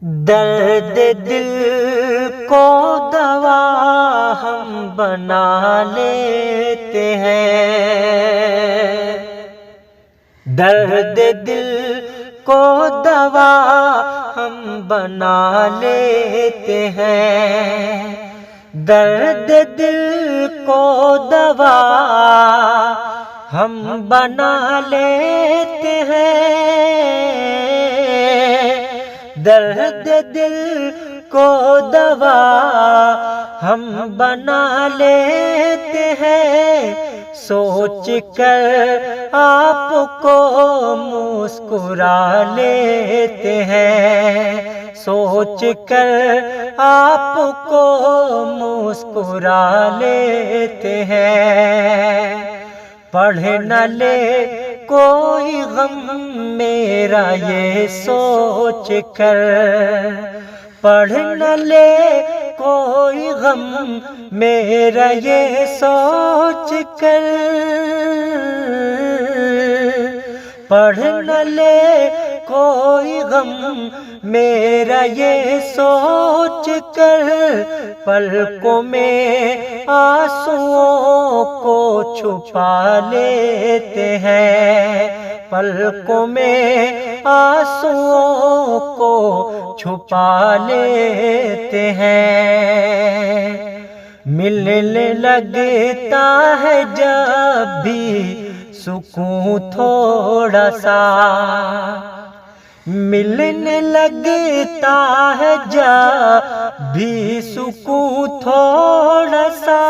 दर्द दिल को दवा हम बना लेते हैं। दर्द दिल को दवा हम बना लेते हैं। दर्द दिल को दवा हम बना लेते हैं। दर्द दिल को दवा हम बना लेते हैं। सोच कर आपको मुस्कुरा लेते हैं। सोच कर आपको मुस्कुरा लेते हैं। पढ़ न ले कोई गम मेरा ये सोच कर। पढ़ न ले कोई गम मेरा ये सोच कर। पढ़ न ले कोई गम मेरा ये सोच कर। पलकों में आंसुओं को छुपा लेते हैं। पलकों में आंसुओं को छुपा लेते हैं। मिलने लगता है जब भी सुकून थोड़ा सा। मिलने लगता है जब भी सुकून थोड़ा सा।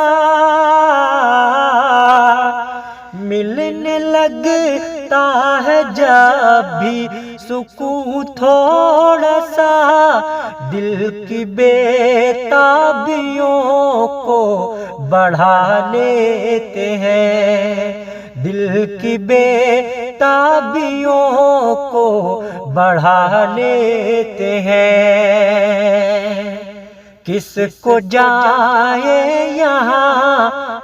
मिलने लगता है जब भी सुकून थोड़ा सा। दिल की बेताबियों को बढ़ा लेते हैं। दिल की बेताबियों को बढ़ा लेते हैं। किसको जाए यहाँ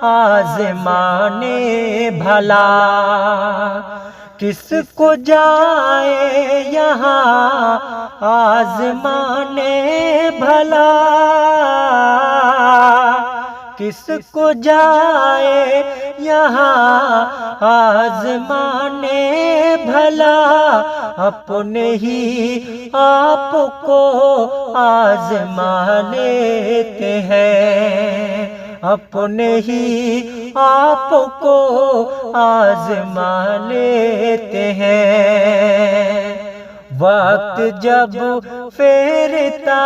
आज़माने भला। किसको जाए यहाँ आज़माने भला। किसको जाए यहाँ आज़माने भला। अपने ही आपको आज़मा लेते हैं। अपने ही आपको आज़मा लेते हैं। वक्त जब फेरता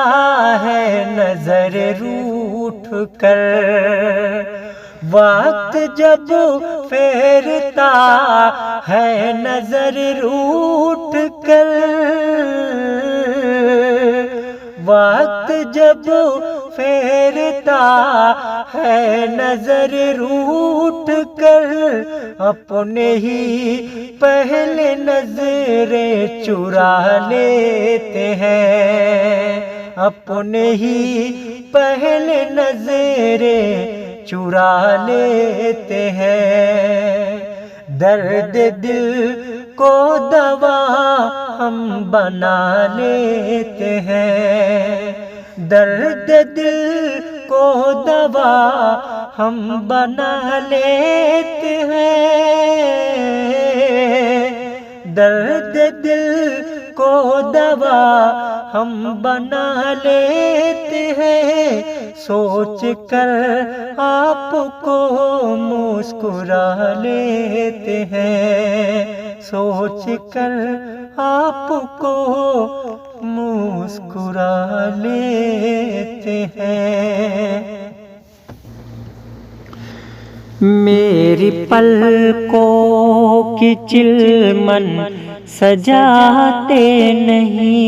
है नजर रूठ कर। वक्त जब फेरता है नजर रूठ कर। वक्त जब फेरता है नजर रूठ कर। अपने ही पहले नजरें चुरा लेते हैं। अपने ही पहले नजरें चुरा लेते हैं। दर्द दिल को दवा हम बना लेते हैं। दर्द दिल को दवा हम बना लेते हैं। दर्द दिल को दवा हम बना लेते हैं। सोच कर आपको मुस्कुरा लेते हैं। सोच कर आपको मुस्कुरा लेते हैं। मेरी पलकों की चिलमन सजाते नहीं।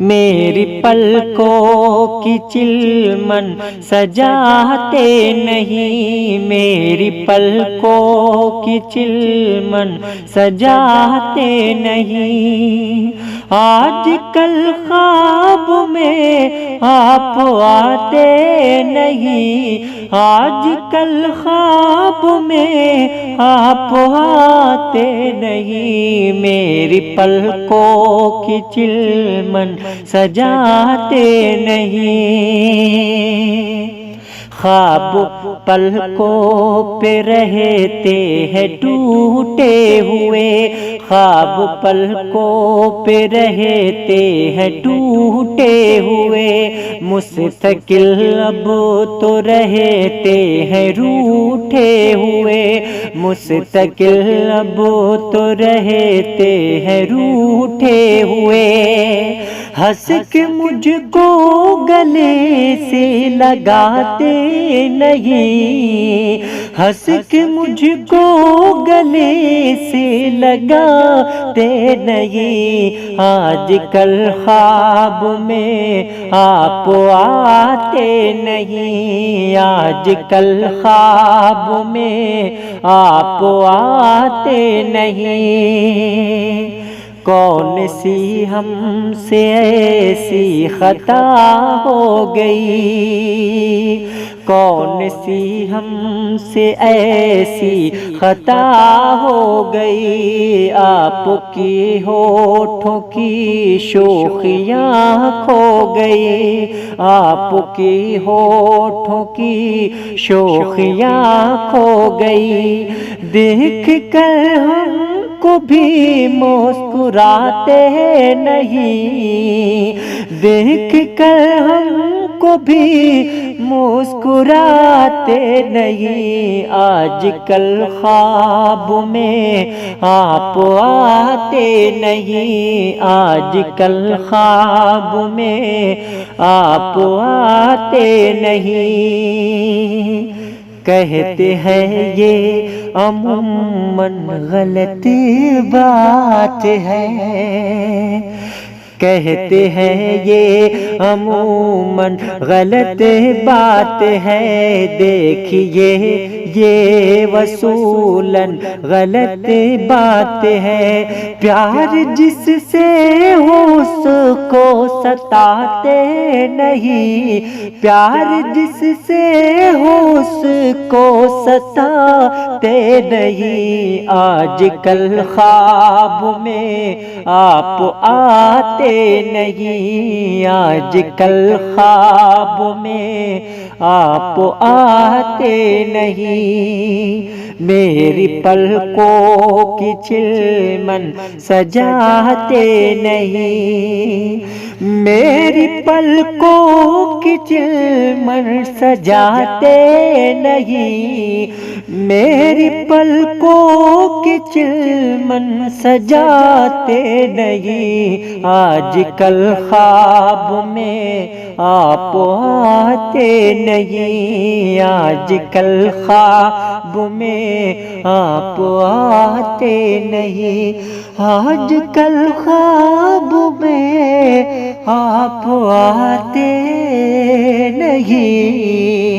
मेरी पलकों की चिलमन सजाते नहीं। मेरी पलकों की चिलमन सजाते नहीं। आजकल ख्वाब में आप आते नहीं, आजकल ख्वाब में आप आते नहीं, मेरी पलकों की चिलमन सजाते नहीं। ख्वाब पलकों पे रहते हैं टूटे हुए, ख्वाब पलकों पे रहते हैं टूटे हुए, मुस्तकिल अब तो रहते हैं रूठे हुए, मुस्तकिल अब तो रहते हैं रूठे हुए। हंस के मुझको गले से लगाते नहीं, हंस के मुझको गले से लगाते नहीं, आजकल ख्वाब में आप आते नहीं, आजकल ख्वाब में आप आते नहीं। कौन सी हमसे ऐसी खता हो गई, कौन सी हमसे ऐसी खता हो गई, आपकी होठों की शोखियाँ खो गई, आपकी होठों की शोखियाँ खो गई, देख कर हमको भी मुस्कुराते नहीं, देख कर हमको भी मुस्कुराते नहीं, आजकल ख्वाब में आप आते नहीं, आजकल ख्वाब में आप आते नहीं। कहते हैं ये अमूमन गलत बात है, कहते हैं ये अमूमन गलत बात है, देखिए ये वसूलन गलत बात है, प्यार जिससे हो उसको सताते नहीं, प्यार जिससे हो उसको सताते नहीं, आजकल ख्वाब में आप आते नहीं, आजकल ख्वाब में आप आते नहीं, मेरी पलकों की चिलमन सजाते नहीं, मेरी पलकों की चिलमन सजाते नहीं, मेरी पलकों की चिलमन सजाते नहीं, आजकल ख्वाब में आप आते नहीं, आजकल ख्वाब में आप आते नहीं, आजकल ख्वाब में आप आते नहीं।